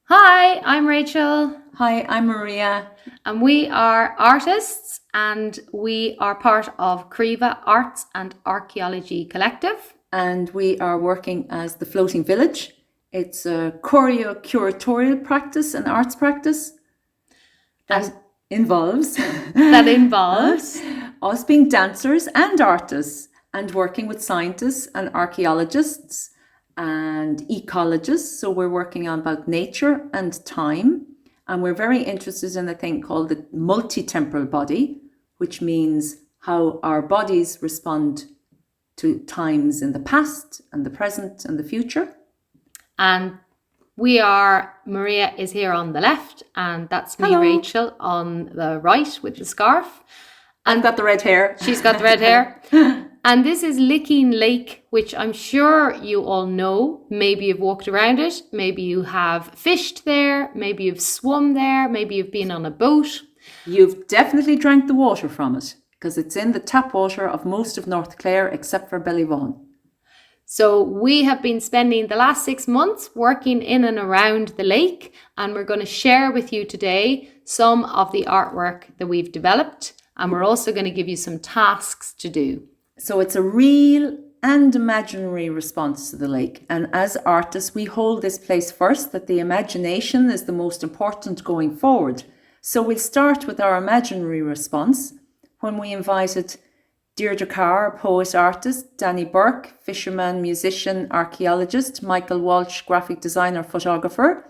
Hi, I'm Rachel, Hi, I'm Maria. and we are artists, and we are part of Creevagh Arts and Archaeology Collective. And we are working as the Floating Village. It's a choreo-curatorial practice, an arts practice that involves us being dancers and artists and working with scientists and archaeologists and ecologists. So we're working on about nature and time. And we're very interested in a thing called the multi-temporal body, which means how our bodies respond to times in the past and the present and the future. And Maria is here on the left, and that's me, Hello. Rachel, on the right with the scarf. I've got the red hair. She's got the red hair. And this is Lickeen Lake, which I'm sure you all know. Maybe you've walked around it. Maybe you have fished there. Maybe you've swum there. Maybe you've been on a boat. You've definitely drank the water from it because it's in the tap water of most of North Clare except for Ballyvaughan. So we have been spending the last 6 months working in and around the lake, and we're going to share with you today some of the artwork that we've developed, and we're also going to give you some tasks to do. So it's a real and imaginary response to the lake. And as artists, we hold this place first, that the imagination is the most important going forward. So we'll start with our imaginary response when we invited Deirdre Carr, poet artist, Danny Burke, fisherman, musician, archaeologist, Michael Walsh, graphic designer, photographer,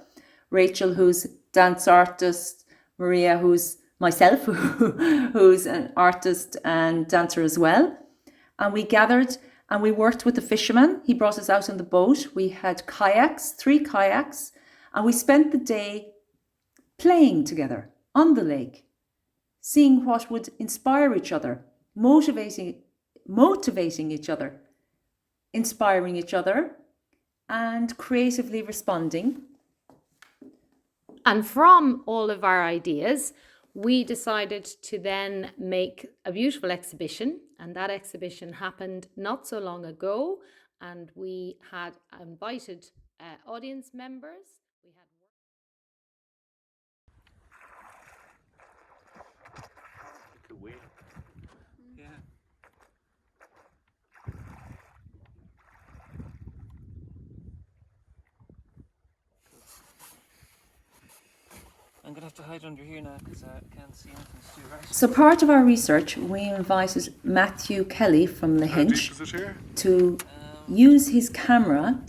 Rachel, who's dance artist, Maria, who's myself, who's an artist and dancer as well. And we gathered and we worked with the fisherman. He brought us out on the boat. We had kayaks, 3 kayaks, and we spent the day playing together on the lake, seeing what would inspire each other, motivating each other, inspiring each other, and creatively responding. And from all of our ideas, we decided to then make a beautiful exhibition, and that exhibition happened not so long ago, and we had invited audience members. We had I'm going to have to hide under here now because I can't see anything to do right. So part of our research, we invited Matthew Kelly from the Hinch to use his camera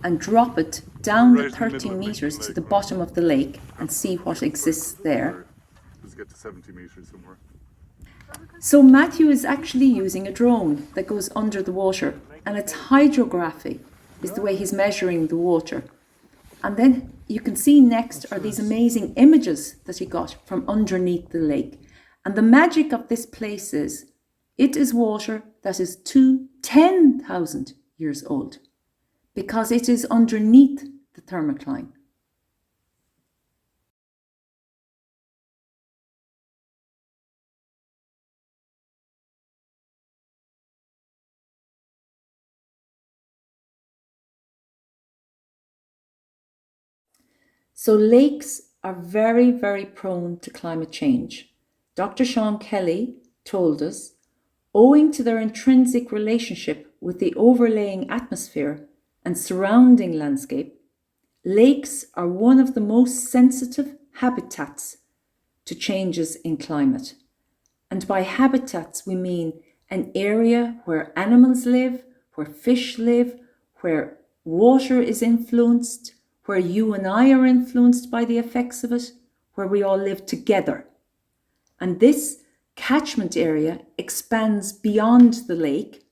and drop it down the 30 metres to the bottom of the lake and see what exists there. Let's get to 70 metres somewhere. So Matthew is actually using a drone that goes under the water, and it's hydrography is the way he's measuring the water. And then you can see next are these amazing images that he got from underneath the lake. And the magic of this place is it is water that is 10,000 years old because it is underneath the thermocline. So lakes are very, very prone to climate change. Dr. Sean Kelly told us, owing to their intrinsic relationship with the overlaying atmosphere and surrounding landscape, lakes are one of the most sensitive habitats to changes in climate. And by habitats, we mean an area where animals live, where fish live, where water is influenced, where you and I are influenced by the effects of it, where we all live together. And this catchment area expands beyond the lake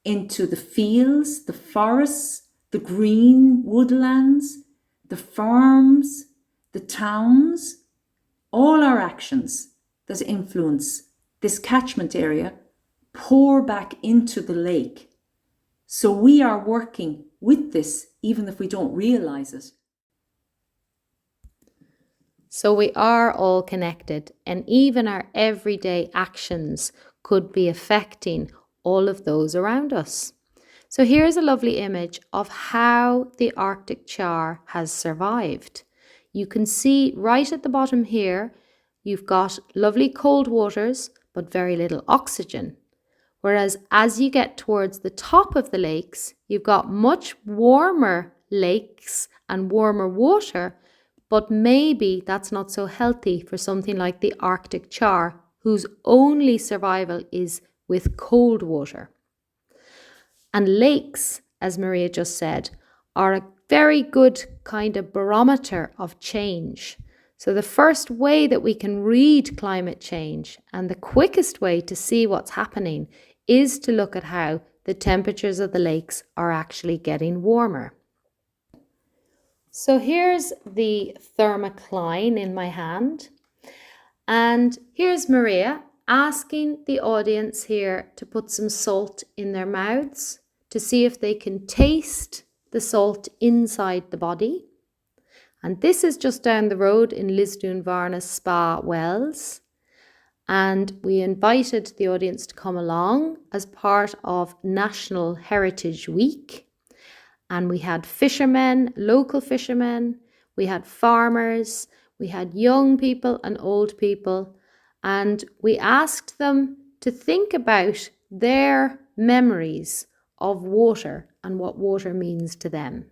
into the fields, the forests, the green woodlands, the farms, the towns. All our actions that influence this catchment area pour back into the lake. So we are working with this even if we don't realize it. So we are all connected, and even our everyday actions could be affecting all of those around us. So here's a lovely image of how the Arctic char has survived. You can see right at the bottom here, you've got lovely cold waters, but very little oxygen. Whereas as you get towards the top of the lakes, you've got much warmer lakes and warmer water, but maybe that's not so healthy for something like the Arctic char, whose only survival is with cold water. And lakes, as Maria just said, are a very good kind of barometer of change. So the first way that we can read climate change and the quickest way to see what's happening is to look at how the temperatures of the lakes are actually getting warmer. So here's the thermocline in my hand. And here's Maria asking the audience here to put some salt in their mouths to see if they can taste the salt inside the body. And this is just down the road in Lisdoonvarna Spa Wells. And we invited the audience to come along as part of National Heritage Week. And we had fishermen, local fishermen, we had farmers, we had young people and old people, and we asked them to think about their memories of water and what water means to them.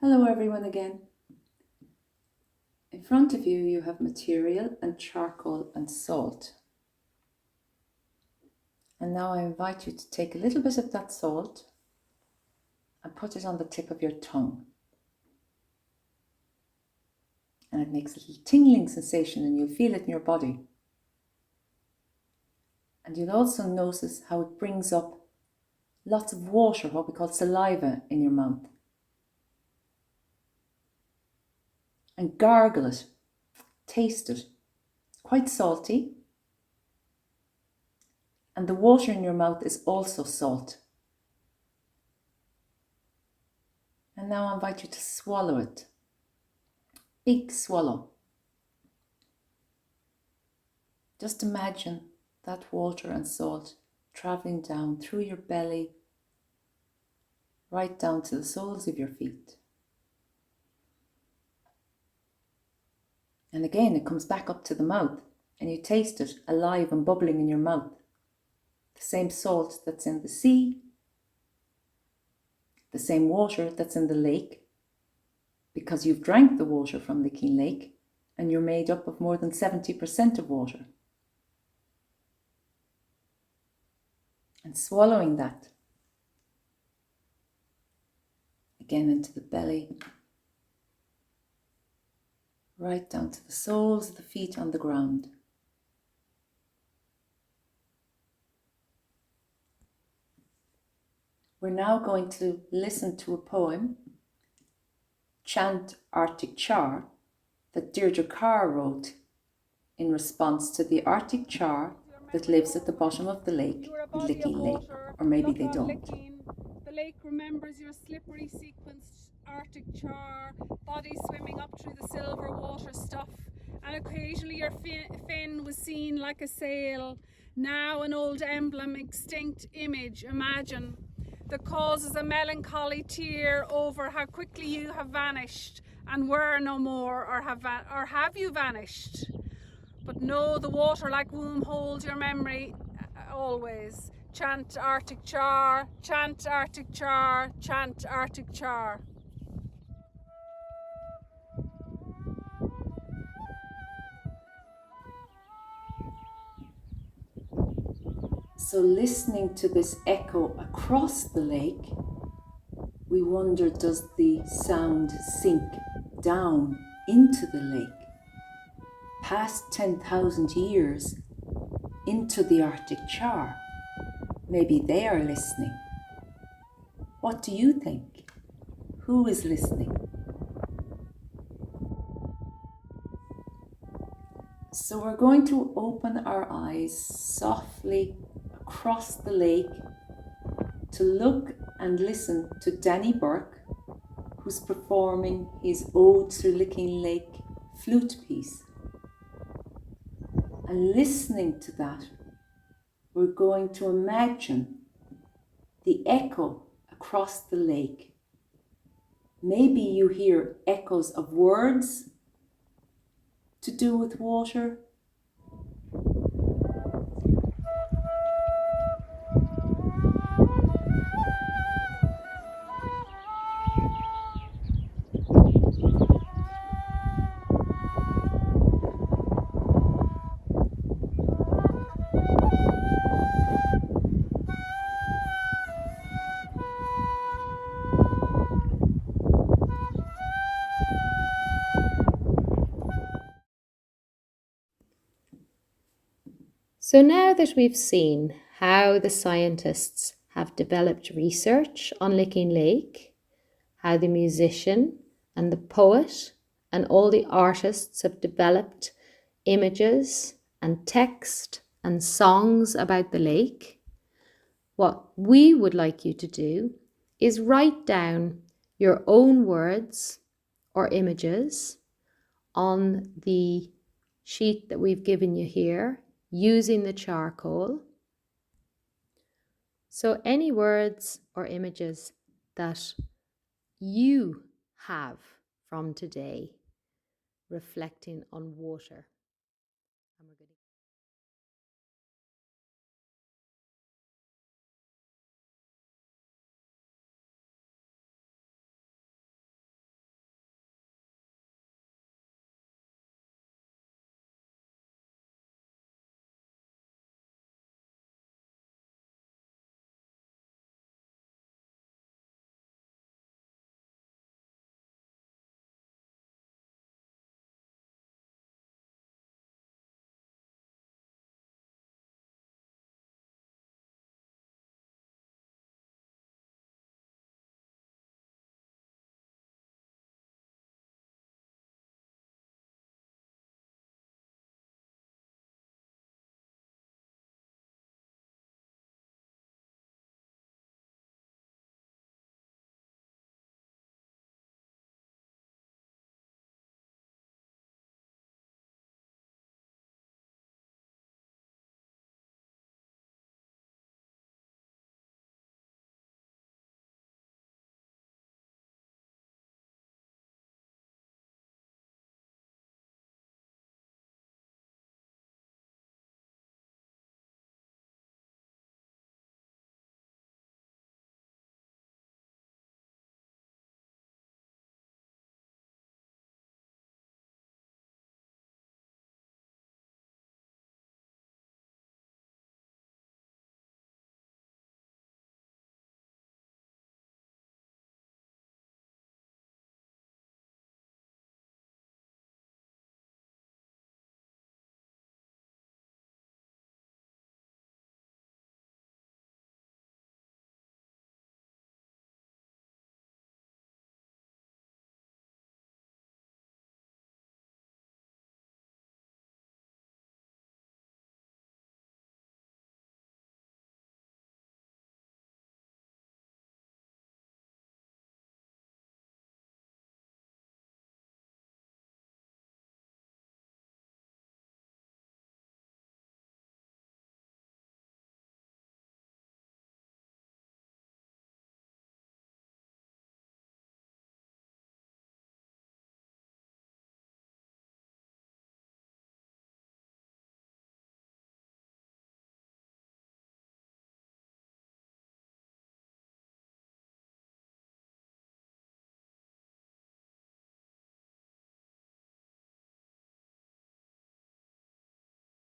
Hello everyone again. In front of you, you have material and charcoal and salt. And now I invite you to take a little bit of that salt and put it on the tip of your tongue. And it makes a little tingling sensation and you'll feel it in your body. And you'll also notice how it brings up lots of water, what we call saliva, in your mouth. And gargle it, taste it. It's quite salty. And the water in your mouth is also salt. And now I invite you to swallow it. Big swallow. Just imagine that water and salt traveling down through your belly, right down to the soles of your feet. And again, it comes back up to the mouth and you taste it alive and bubbling in your mouth. The same salt that's in the sea, the same water that's in the lake, because you've drank the water from Lickeen Lake and you're made up of more than 70% of water. And swallowing that, again into the belly, right down to the soles of the feet on the ground. We're now going to listen to a poem, Chant Arctic Char, that Deirdre Carr wrote in response to the Arctic char that lives at the bottom of the lake in Lickeen Lake, or maybe they don't. The lake remembers your slippery sequenced Arctic char, body swimming up through the silver water stuff, and occasionally your fin was seen like a sail, now an old emblem, extinct image, imagine, that causes a melancholy tear over how quickly you have vanished and were no more, or have you vanished? But no, the water like womb holds your memory always. Chant Arctic char, chant Arctic char, chant Arctic char. So listening to this echo across the lake, we wonder, does the sound sink down into the lake, past 10,000 years, into the Arctic char? Maybe they are listening. What do you think? Who is listening? So we're going to open our eyes softly across the lake to look and listen to Danny Burke, who's performing his Ode to Lickeen Lake flute piece. And listening to that, we're going to imagine the echo across the lake. Maybe you hear echoes of words to do with water. So now that we've seen how the scientists have developed research on Lickeen Lake, how the musician and the poet and all the artists have developed images and text and songs about the lake, what we would like you to do is write down your own words or images on the sheet that we've given you here using the charcoal. So any words or images that you have from today reflecting on water.